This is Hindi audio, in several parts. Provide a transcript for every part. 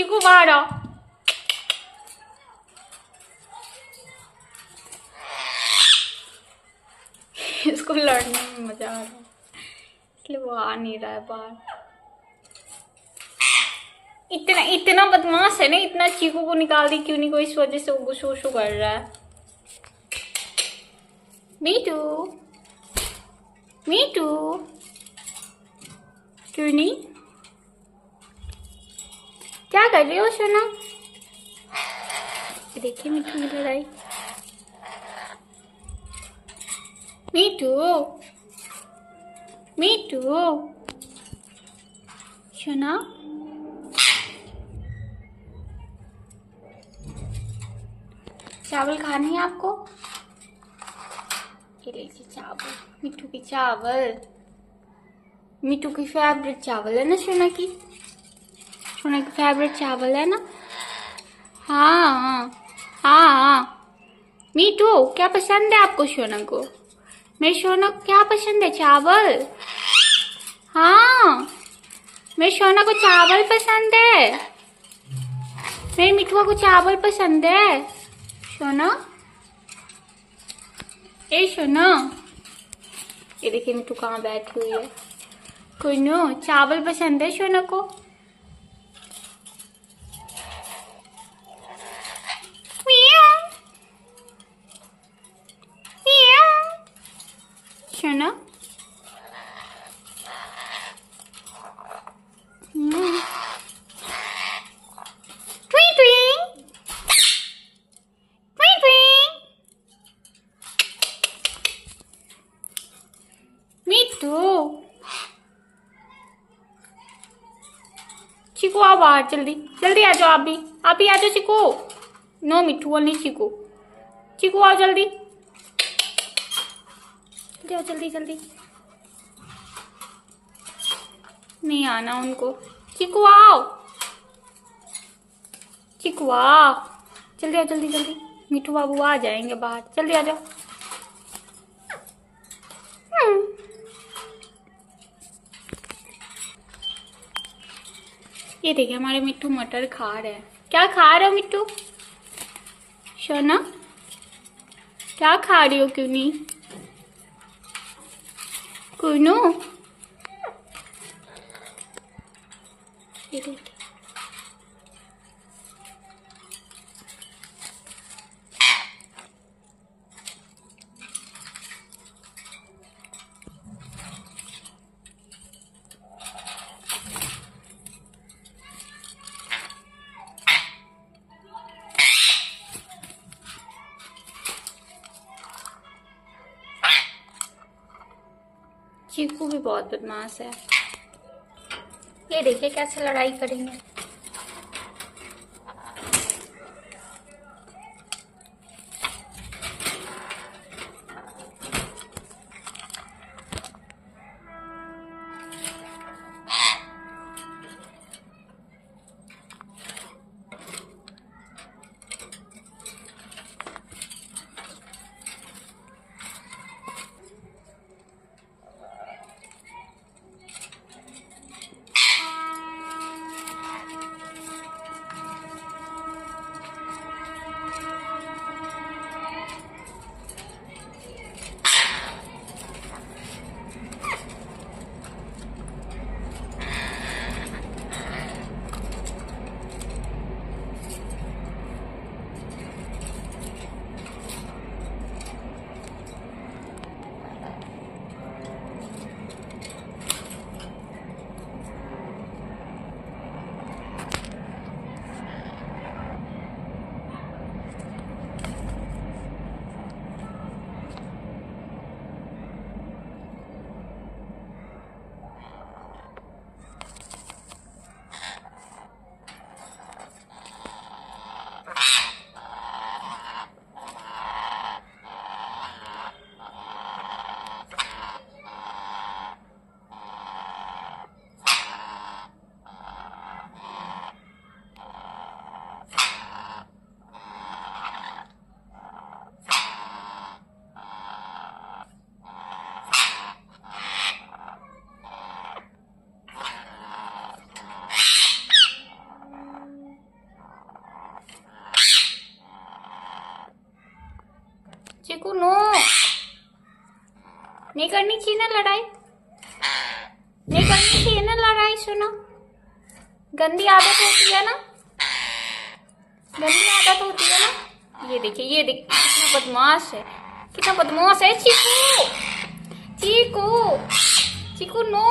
चीकू बाहर आओ। इसको लड़ने में मजा आ रहा है इसलिए वो आ नहीं रहा है बाहर। इतना इतना बदमाश है ना, इतना चीकू को निकाल दी क्यों नहीं, कोई इस वजह से वो शो कर रहा है। मीटू मीटू क्यों नहीं, क्या कर रही हो सोना? देखिए मीठू की लड़ाई। मीठू मीठू सोना, चावल खानी है आपको? ये लीजिए चावल, मिट्टू की चावल। मिट्टू की फेवरेट चावल है ना सोना की? सोना की फेवरेट चावल है ना? हाँ हाँ। मिट्टू क्या पसंद है आपको सोना को? मेरे सोना को क्या पसंद है? चावल। हाँ मेरे सोना को चावल पसंद है। मेरी मिठुआ को चावल पसंद है। सोना, ए सोना, ये देखिए मिठू कहाँ बैठी हुई है। कोई नो चावल पसंद है सोना को। सोना चिकू आओ बाहर, जल्दी जल्दी आ जाओ। आप भी आ जाओ चिकू। नो मिठू नहीं चिकू। चिकू आओ जल्दी, जाओ जल्दी जल्दी। नहीं आना उनको। चिकू आओ, चिकू आओ, जल्दी आओ जल्दी जल्दी। मिठू बाबू आ जाएंगे बाहर, जल्दी आ जाओ। ये देखिए हमारे मिट्टू मटर खा रहे हैं। क्या खा रहे हो मिट्टू? सोना क्या खा रही हो? क्यों नहीं कुनू? ये देखिए चीकू भी बहुत बदमाश है। ये देखिए कैसे लड़ाई करेंगे। चीकू नो, नहीं करनी चाहिए ना लड़ाई, नहीं करनी चाहिए ना लड़ाई। सुनो, गंदी आदत होती है ना, गंदी आदत होती है ना। ये देखिए, ये देखिए कितना बदमाश है, कितना बदमाश है। चीकू, चीकू, चीकू नो,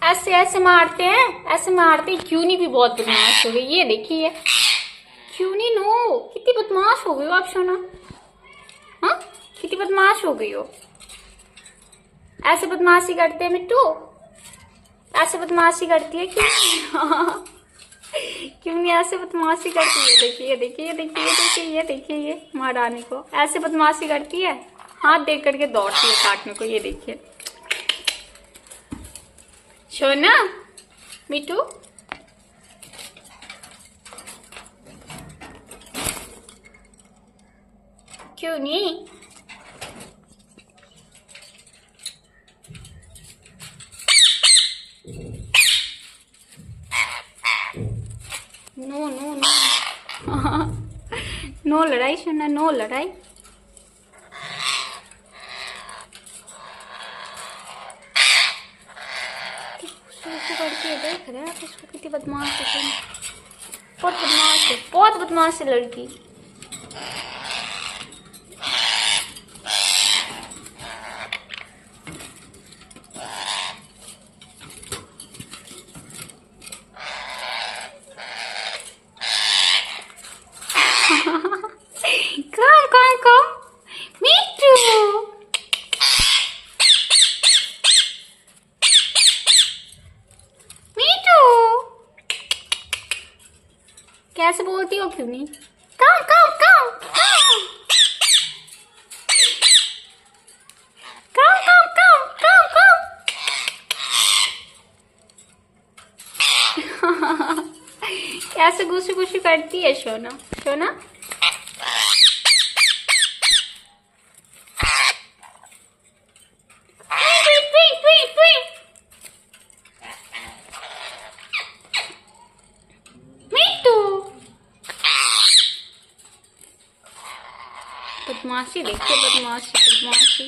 ऐसे ऐसे मारते हैं, ऐसे मारते हैं। क्यों नहीं भी बहुत बदमाश हो गई, ये देखिए। क्यों नहीं नो, कितनी बदमाश हो गई हो आप सोना, हाँ कितनी बदमाश हो गई हो। ऐसे बदमाशी करते हैं मिट्टू, ऐसे बदमाशी करती है क्यों? क्यों नहीं ऐसे बदमाशी करती है। देखिए देखिए देखिए देखिए, ये देखिए, ये महारानी को ऐसे बदमाशी करती है, हाथ देख करके दौड़ती है काटने को। ये देखिए सोना, मिट्टू क्यों नहीं, नो नो नो, नो लड़ाई सोना, नो लड़ाई। करती है, देख रहे हैं आप इसको, कितनी बदमाश है, बहुत बदमाश है, बहुत बदमाश है लड़की। कम कम कम मिट्टू, मिट्टू कैसे बोलती हो, क्यों नहीं। कम कम कम कम कम कम कम कम। कैसे गुस्से गुस्से करती है सोना, सोना बदमाशी देखिए, बदमाशी बदमाशी।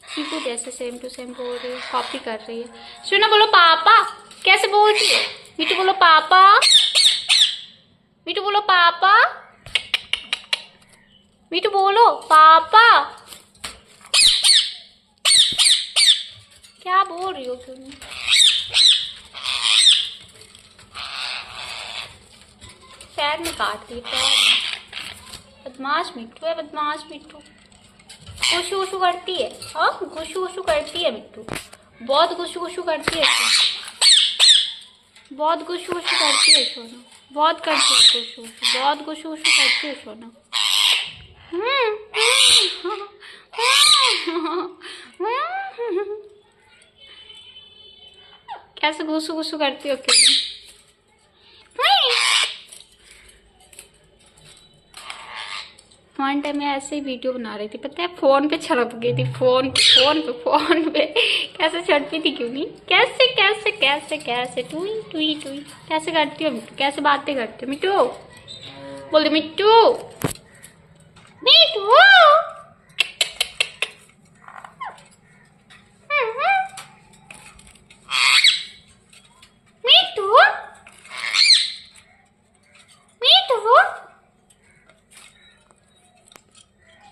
चीकू जैसे सेम टू सेम बोल रही है, कॉपी कर रही है। सुनो, बोलो पापा, कैसे बोलती है। मिट्टू बोलो पापा, मिट्टू बोलो पापा, मिट्टू बोलो पापा। क्या बोल रही हो तुम। पैर में काट रही, पैर में। बदमाश मिट्टू है, बदमाश मिट्टू। गुशु गुशु करती है, हाँ गुशु गुशु करती है मिट्टू, बहुत गुशु गुशु करती है, बहुत गुशु गुशु करती है सोना, बहुत करती है गुशु गुशु, बहुत गुशु गुशु करती है सोना। कैसे गुसु गुसु करती हो क्यों। वन टाइम मैं ऐसे ही वीडियो बना रही थी, पता है फोन पे छड़प गई थी, फोन पे कैसे छड़पी थी क्यों नहीं। कैसे कैसे कैसे कैसे टुई टुई टुई कैसे करती हो मिट्टू, कैसे बातें करती हो मिट्टू, बोल मिट्टू, मिट्टू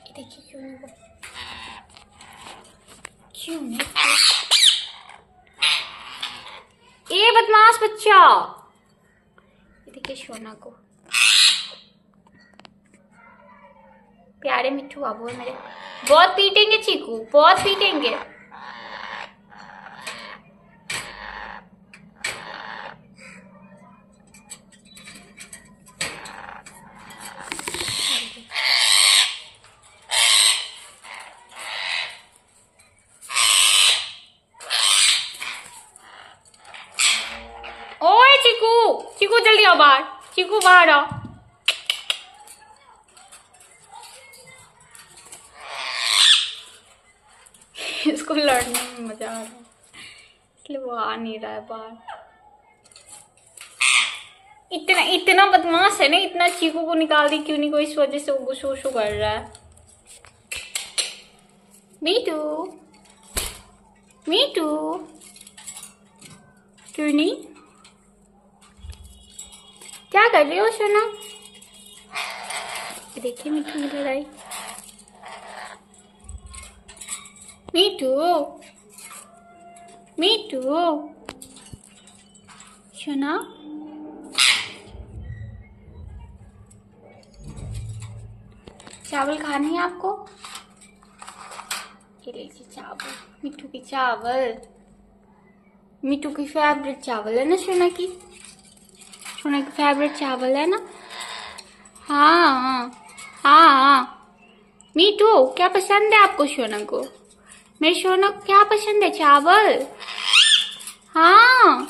देखिए क्यों नहीं, क्यों नहीं। ए बदमाश बच्चा, देखिए सोना को, प्यारे मिट्टू बाबू है मेरे। बहुत पीटेंगे चीकू, बहुत पीटेंगे। ओए चीकू, चीकू जल्दी आओ बाहर, चीकू बाहर आओ। इसको लड़ने में मजा आ रहा है, इसलिए वो आ नहीं रहा है बाहर। इतना इतना बदमाश है ना, इतना चीकू को निकाल दी क्यों नहीं, कोई इस वजह से वो गुस्सू कर रहा है। मीठू मीठू क्यों नहीं, क्या कर रही हो सोना? देखिए मीठू की लड़ाई। मीठू मीठू सोना, चावल खाने हैं आपको? ये लीजिए चावल, मिट्टू की चावल। मिट्टू की फेवरेट चावल है ना सोना की, सोना की फेवरेट चावल है ना। हाँ हाँ हाँ। मिट्टू क्या पसंद है आपको सोना को? मेरे सोना को क्या पसंद है? चावल। हाँ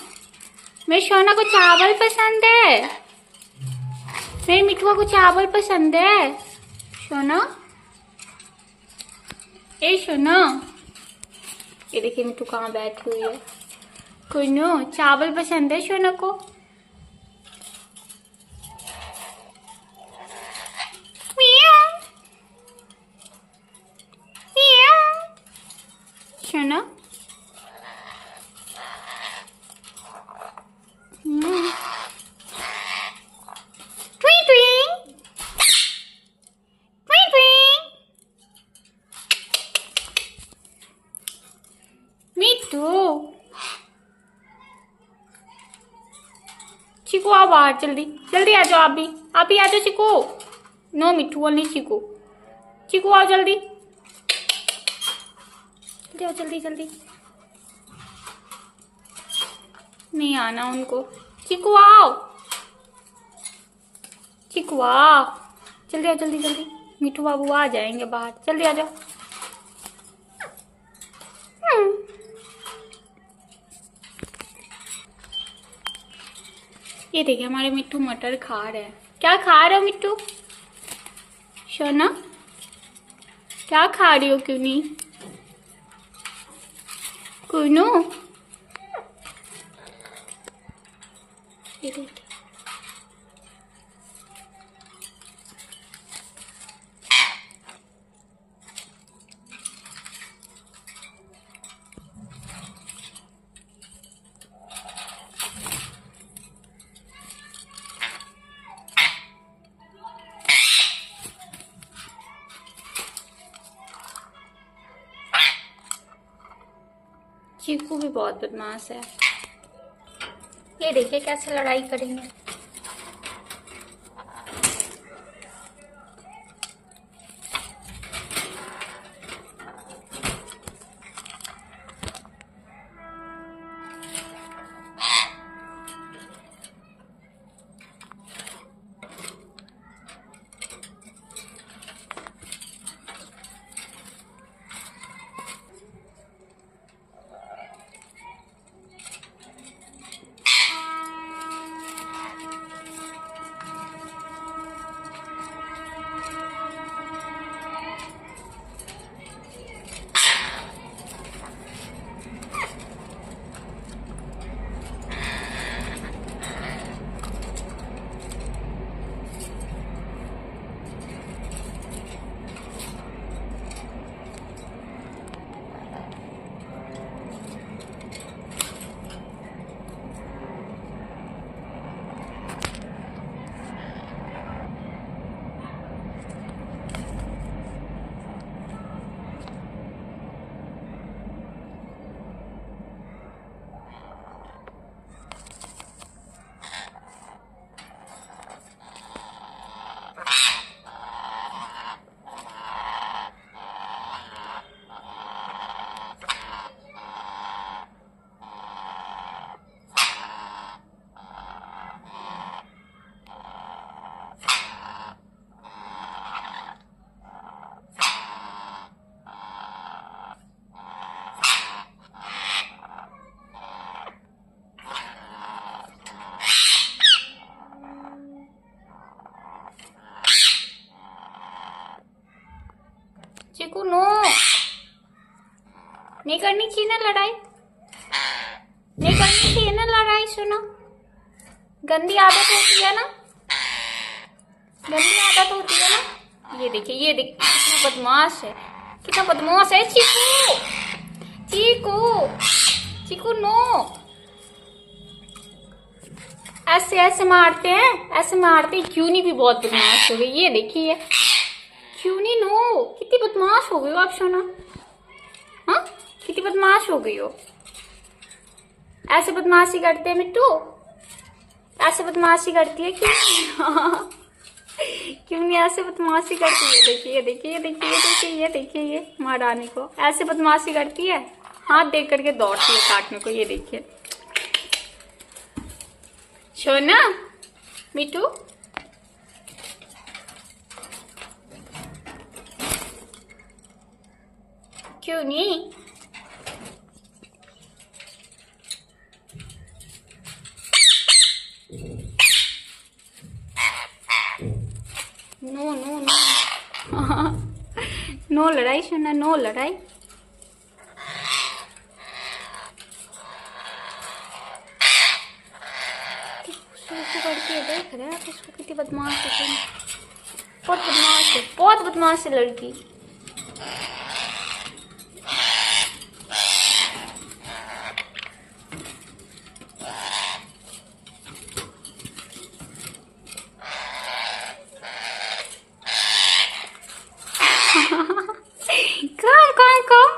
मेरे सोना को चावल पसंद है, मेरे मिठुआ को चावल पसंद है। सोना, ए सोना, ये देखिए मिठू कहाँ बैठी हुई है। कोई नो चावल पसंद है सोना को। मियाऊ मियाऊ। सोना चिकू आओ बाहर, जल्दी जल्दी आ जाओ, आप भी आ जाओ चिकू। नो मिठू ओनली चिकू, चिकू आओ जल्दी, जल्दी आओ जल्दी जल्दी। नहीं आना उनको, चिकू आओ, चिकू आओ, जल्दी आओ जल्दी जल्दी। मिठू बाबू आ जाएंगे बाहर, जल्दी आ जाओ। ये देखिए हमारे मिट्टू मटर खा रहे हैं। क्या खा रहे हो मिट्टू? सोना क्या खा रही हो? क्यों नहीं कुनू? ये देखिए चीकू भी बहुत बदमाश है। ये देखिए कैसे लड़ाई करेंगे। चिकू नो, नहीं करनी चाहिए ना लड़ाई, नहीं करनी चाहिए ना लड़ाई। सुनो गंदी आदत होती है ना, गंदी आदत होती है ना। ये देखिए, ये देखिए कितना बदमाश है, कितना बदमाश है। चीकू, चीकू, चीकू नो। ऐसे ऐसे मारते हैं, ऐसे मारते हैं। क्यों नहीं भी बहुत बदमाश हो गई, ये देखिए। क्यों नहीं नो, कितनी बदमाश हो गई हो आप सोना। हाँ, कितनी बदमाश हो गई हो। ऐसे बदमाशी करते हैं मिट्टू, ऐसे बदमाशी करती है क्यों? क्यों नहीं ऐसे बदमाशी करती है। देखिए देखिए देखिए देखिए, ये देखिए, ये महारानी को ऐसे बदमाशी करती है, हाथ देख करके दौड़ती है काटने को। ये देखिए सोना, मिट्टू क्यों नहीं। No no no. नो लड़ाई सोना, नो लड़ाई। करती है, देख रहे हैं इसको कितनी बदमाश है। बहुत बदमाश है, बहुत बदमाश है लड़की। कम कम कम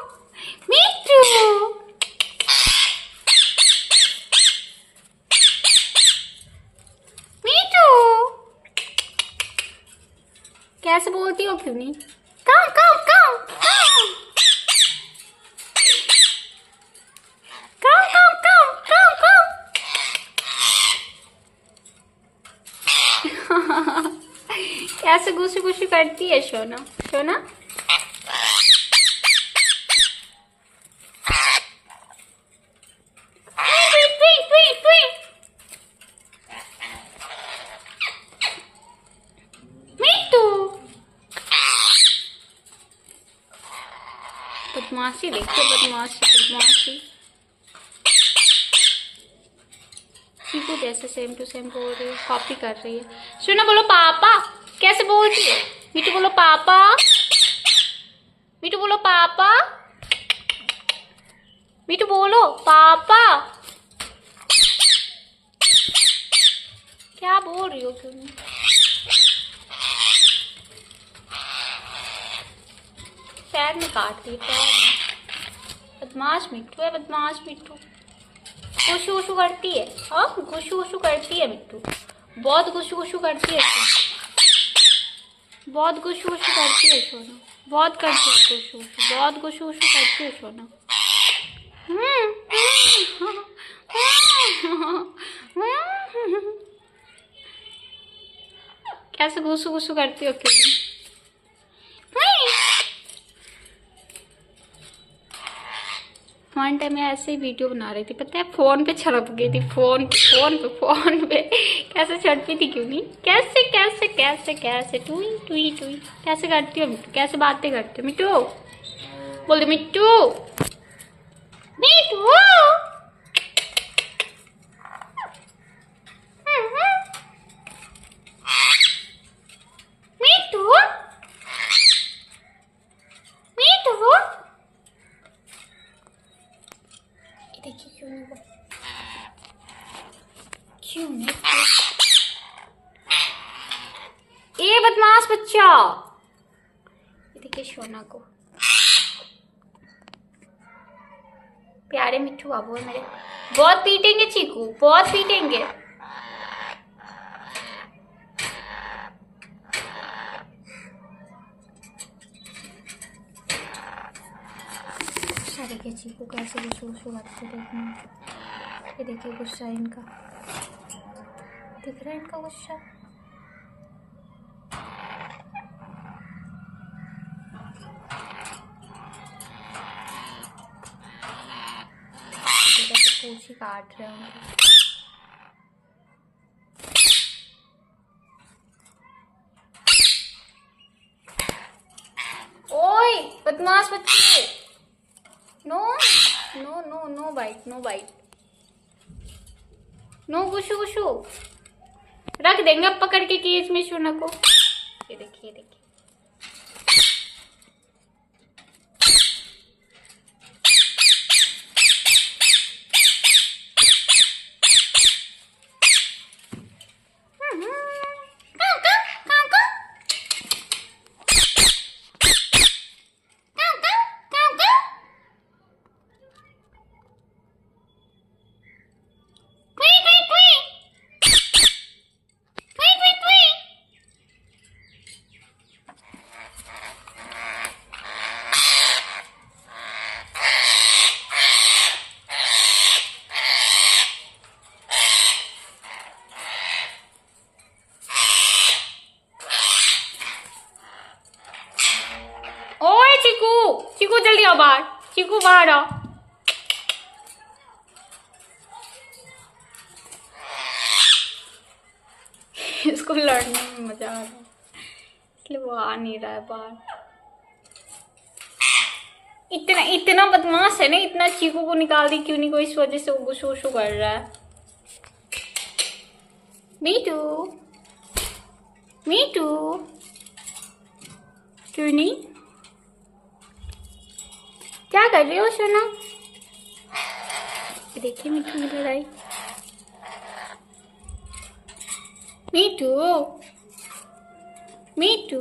मिट्टू, मिट्टू कैसे बोलती हो क्यों नहीं। कम कम कम कम कम कम कम कम। कैसे गुस्से गुस्से करती है सोना, सोना। बदमाशी देखिए, बदमाशी बदमाशी। चीकू जैसे सेम टू सेम बोल रही है, कॉपी कर रही है। सुना, बोलो पापा। कैसे बोलती है मिट्टू, बोलो पापा। मिट्टू बोलो पापा, मिट्टू बोलो पापा। क्या बोल रही हो क्यों नहीं। पैर में काट रही है, पैर में। बदमाश मिट्टू है, बदमाश मिट्टू। गुशु गुशु करती है, हाँ गुशु गुशु करती है मिट्टू, बहुत गुशु गुशु करती है, बहुत गुशु गुशु करती है सोना, बहुत करती है गुशु गुशु, बहुत गुशु गुशु करती है सोना। कैसे गुसु गुसु करती हो क्यों नहीं। वन टाइम मैं ऐसे ही वीडियो बना रही थी, पता है, फोन पे छड़प गई थी, फोन पे फोन पे फोन पे। कैसे छड़पी थी क्यों नहीं। कैसे कैसे कैसे कैसे टुई टुई टुई कैसे करती हो मिट्टू, कैसे बातें करती हो मिट्टू। बोल दे मिट्टू, मिट्टू। मिट्टू, मिट्टू। देखिए क्यों नहीं, क्यों नहीं। ए बदमाश बच्चा, देखिए सोना को। प्यारे मिट्टू बाबू है मेरे, बहुत पीटेंगे चीकू, बहुत पीटेंगे। देखिए चीकू कैसे गुस्सा गुस्सा करते देखना। ये देखिए गुस्सा इनका, दिख रहा है इनका गुस्सा। कैसे पूछी काट रहे हैं। ओए बदमाश बच्चे, no no no no bite, no bite, no गुशु गुशु। रख देंगे अब पकड़ के केज में सोना को। ये देखिए, देखिए। ओए चीकू, चीकू जल्दी आओ बाहर, चीकू बाहर आओ। इसको लड़ने में मजा आ रहा है इसलिए वो आ नहीं रहा है बाहर। इतना इतना बदमाश है ना, इतना चीकू को निकाल दी क्यों नहीं को, इस वजह से वो गुस्सू कर रहा है। मीटू, मीटू, क्यों नहीं, क्या कर रही हो सोना? देखिए मीठू की लड़ाई। मीठू, मीठू,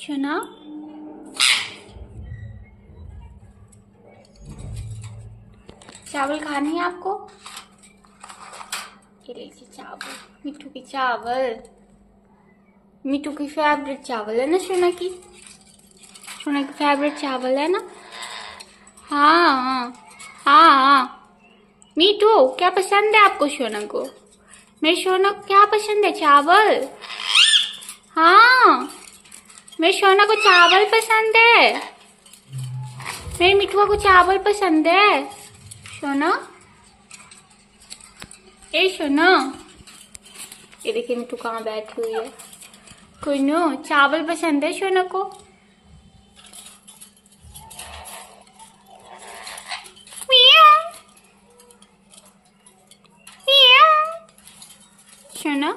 सोना चावल खाने हैं आपको? ये लीजिए चावल, मीठू की चावल। मीठू की फेवरेट चावल है ना सोना की, सोना की फेवरेट चावल है ना। हाँ हाँ। मीठू क्या पसंद है आपको सोना को? मेरे सोना को क्या पसंद है? चावल। हाँ, मेरे सोना को चावल पसंद है। मेरे मिठुआ को चावल पसंद है। सोना, ए सोना, ये देखिए मिठू कहाँ बैठी हुई है। कोई नो चावल पसंद है सोना को। सोना,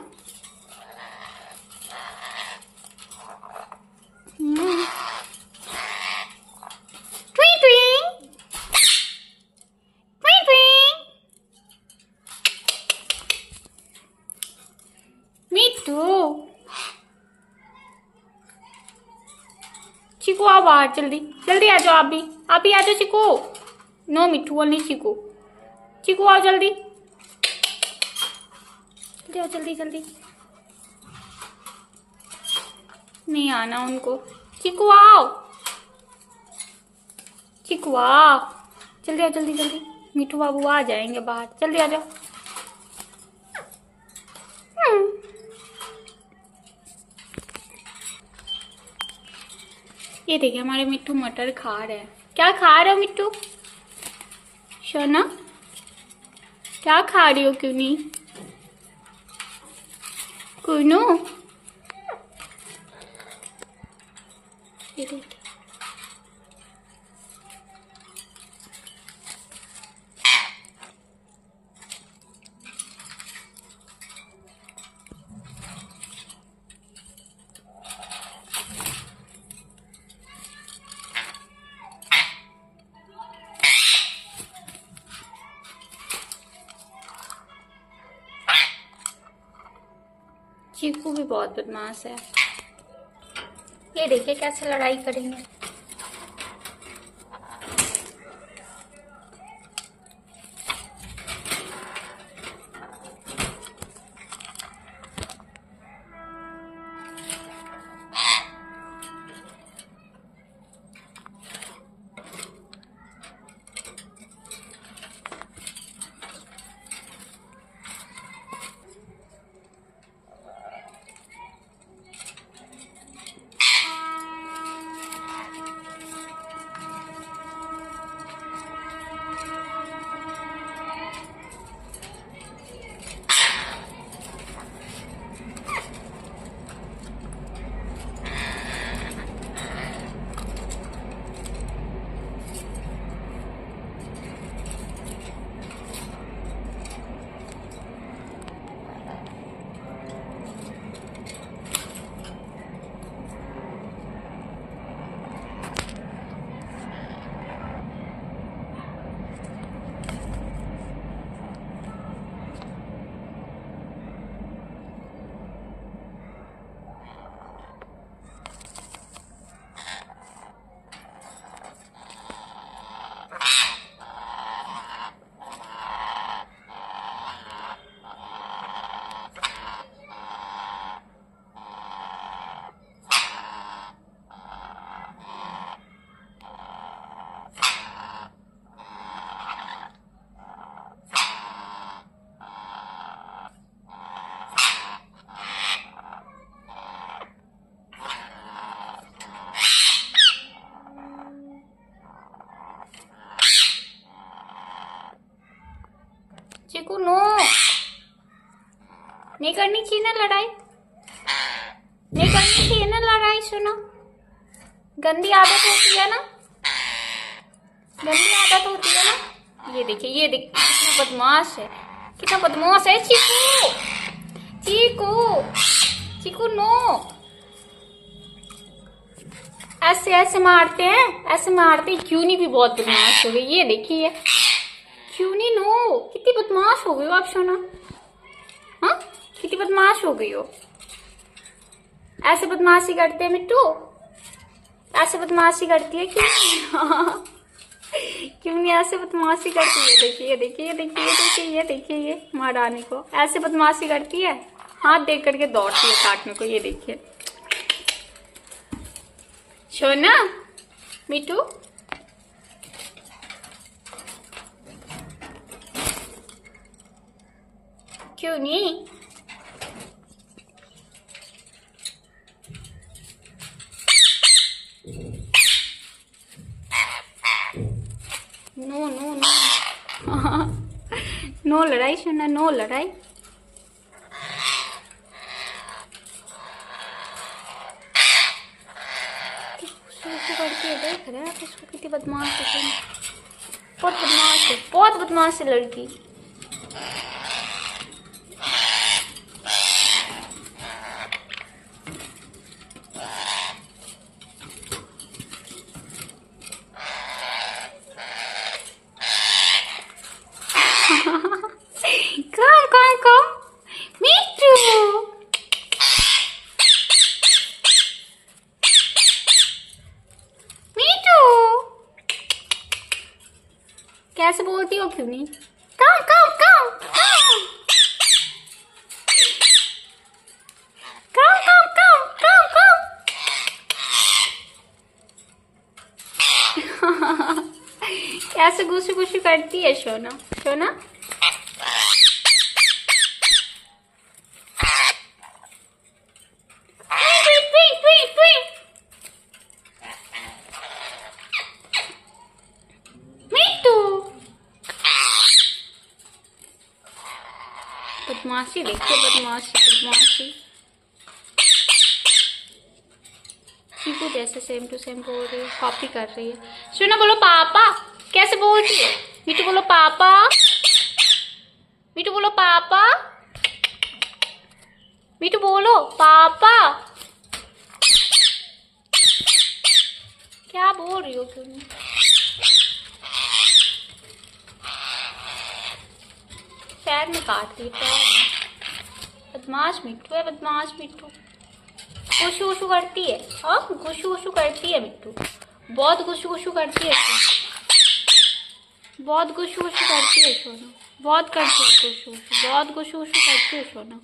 चीकू आओ बाहर, जल्दी जल्दी आ जाओ, आप भी आ जाओ चीकू। नो मिठू ओनली चीकू, चीकू आओ जल्दी, जल्दी आओ, जल्दी जल्दी। नहीं आना उनको। चीकू आओ, चीकू आओ, जल्दी आओ, जल्दी जल्दी। मिठू बाबू आ जाएंगे बाहर, जल्दी आ जाओ। ये देखिए हमारे मिट्टू मटर खा रहे हैं। क्या खा रहे हो मिट्टू? सोना क्या खा रही हो? क्यों नहीं कुनू? ये देखिए चीकू भी बहुत बदमाश है। ये देखिए कैसे लड़ाई करेंगे। चीकू नो, नहीं करनी चाहिए ना लड़ाई, नहीं करनी चाहिए ना लड़ाई। सुनो, गंदी आदत होती है ना, गंदी आदत होती है ना। ये देखिए, ये देखिए कितना बदमाश है, कितना बदमाश है चीकू। चीकू, चीकू नो, ऐसे ऐसे मारते हैं, ऐसे मारते हैं। क्यों नहीं भी बहुत बदमाश हो गई, ये देखिए। क्यों नहीं नो, कितनी बदमाश हो गई हो आप सोना। हाँ, कितनी बदमाश हो गई हो। ऐसे बदमाशी करते हैं मिट्टू, ऐसे बदमाशी करती है क्यों? क्यों नहीं ऐसे बदमाशी करती है। देखिए देखिए देखिए देखिए, ये देखिए, ये महारानी को ऐसे बदमाशी करती है, हाथ देख करके दौड़ती है काटने को। ये देखिए सोना, मिट्टू क्यों नहीं। नो नो नो, नो लड़ाई सोना, नो लड़ाई। करती है, देख रहे हैं आप इसको, कितनी बदमाश है। बहुत बदमाश है, बहुत बदमाश है लड़की। कम कम कम मिट्टू, मिट्टू कैसे बोलती हो, क्यों नहीं। कम कम कम कम कम कम कम कम। कैसे गुस्सू गुस्सू करती है सोना, सोना। बदमाशी देखिए, बदमाशी बदमाशी। चीकू जैसे सेम टू सेम बोल रही है, कॉपी कर रही है। सुनो, बोलो पापा, कैसे बोलती है। मिट्टू बोलो पापा, मिट्टू बोलो पापा, मिट्टू बोलो पापा। क्या बोल रही हो, क्यों नहीं। पैर में काट रही है, पैर में। बदमाश मिट्टू है, बदमाश मिट्टू। गुस्सू गुस्सू करती है, हाँ गुस्सू गुस्सू करती है मिट्टू, बहुत गुस्सू गुस्सू करती है, बहुत गुस्सू गुस्सू करती है सोना, बहुत करती है गुस्सू गुस्सू, बहुत गुस्सू गुस्सू करती है सोना।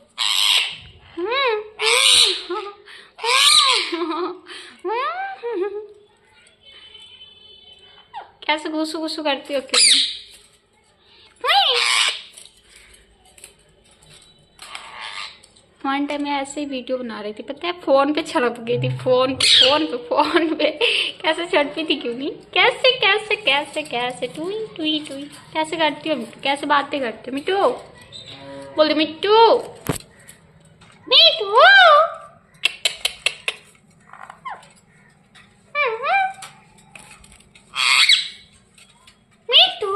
कैसे गुस्सू गुस्सू करती हो, क्यों नहीं। वन टाइम मैं ऐसे ही वीडियो बना रही थी, पता है, फोन पे छड़प गई थी, फोन पे कैसे छड़पी थी, क्यों नहीं। कैसे कैसे कैसे कैसे टुई टुई टुई कैसे करती हो मिट्टू, कैसे बातें करती हो मिट्टू। बोल दे मिट्टू, मिट्टू। मिट्टू,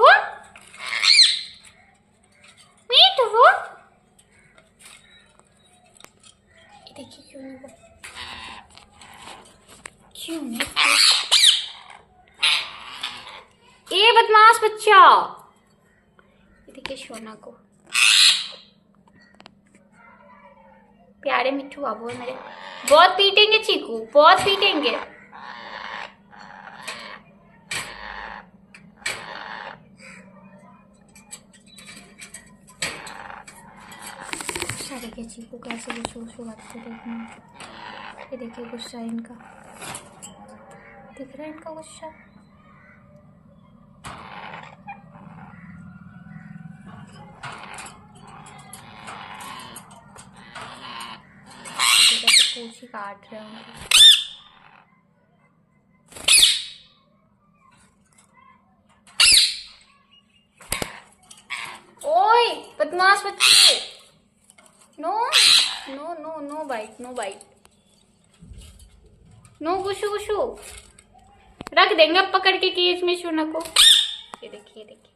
मिट्टू देखिए, क्यों नहीं, क्यों नहीं। ए बदमाश बच्चा, देखिए सोना को। प्यारे मिट्टू बाबू है मेरे, बहुत पीटेंगे चीकू, बहुत पीटेंगे। देखिए चीकू कैसे गुस्सू करते, देखना, ये देखिए गुस्सा इनका, दिख रहा है इनका गुस्सा। पूछी काट रहे होंगे। ओ ओए बदमाश बच्चे, no no no no bite, no bite, no गुशु गुशु। रख देंगे अब पकड़ के केज में शोना को। ये देखिए, देखिए।